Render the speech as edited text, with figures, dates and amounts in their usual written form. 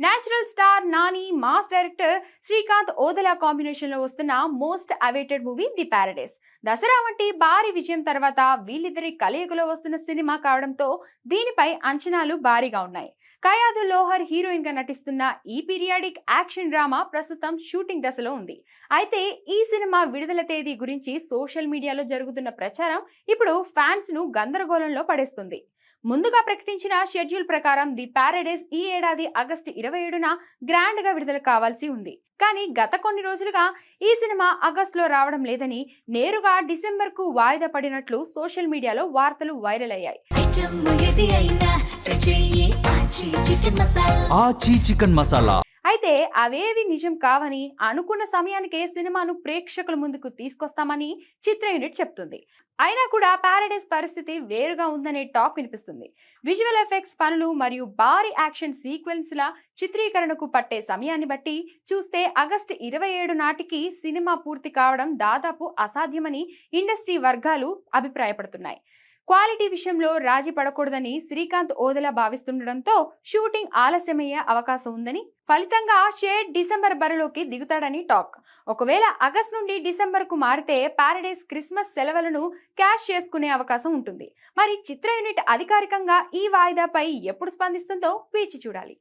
Natural star Nani, mass director Srikanth Odela combination లో వస్తున్న most awaited movie the Paradise. Dasara వంటి భారీ విజయం తర్వాత వీళ్ళిద్దరి కలయికలో వస్తున్న సినిమా కావడంతో దీనిపై అంచనాలు భారీగా ఉన్నాయి. కయాదు లోహర్ హీరోయిన్ గా నటిస్తున్న ఈ పీరియాడిక్ యాక్షన్ డ్రామా ప్రస్తుతం షూటింగ్ దశలో ఉంది. అయితే ఈ సినిమా విడుదల తేదీ గురించి సోషల్ మీడియాలో జరుగుతున్న ప్రచారం ఇప్పుడు ఫ్యాన్స్ ను గందరగోళంలో పడేస్తుంది. ముందుగా ప్రకటించిన షెడ్యూల్ ప్రకారం ది ప్యారడైస్ ఈ ఏడాది ఆగస్టు 27న గ్రాండ్ గా విడుదల కావాల్సి ఉంది. కానీ గత కొన్ని రోజులుగా ఈ సినిమా ఆగస్టులో రావడం లేదని, నేరుగా డిసెంబర్ కు వాయిదా పడినట్లు సోషల్ మీడియాలో వార్తలు వైరల్ అయ్యాయి. అయితే అవేవి నిజం కావని, అనుకున్న సమయానికే సినిమాను ప్రేక్షకుల ముందుకు తీసుకొస్తామని చిత్ర యూనిట్ చెప్తుంది. అయినా కూడా ప్యారడైస్ పరిస్థితి వేరుగా ఉందనే టాక్ వినిపిస్తుంది. విజువల్ ఎఫెక్ట్స్ పనులు మరియు భారీ యాక్షన్ సీక్వెన్స్ల చిత్రీకరణకు పట్టే సమయాన్ని బట్టి చూస్తే ఆగస్టు 27 నాటికి సినిమా పూర్తి కావడం దాదాపు అసాధ్యమని ఇండస్ట్రీ వర్గాలు అభిప్రాయపడుతున్నాయి. క్వాలిటీ విషయంలో రాజీ పడకూడదని శ్రీకాంత్ ఓదెలా భావిస్తుండటంతో షూటింగ్ ఆలస్యమయ్యే అవకాశం ఉందని, ఫలితంగా షేడ్ డిసెంబర్ బరిలోకి దిగుతాడని టాక్. ఒకవేళ ఆగస్ట్ నుండి డిసెంబర్ కు మారితే ప్యారడైస్ క్రిస్మస్ సెలవులను క్యాష్ చేసుకునే అవకాశం ఉంటుంది. మరి చిత్ర యూనిట్ అధికారికంగా ఈ వాయిదాపై ఎప్పుడు స్పందిస్తుందో వేచి చూడాలి.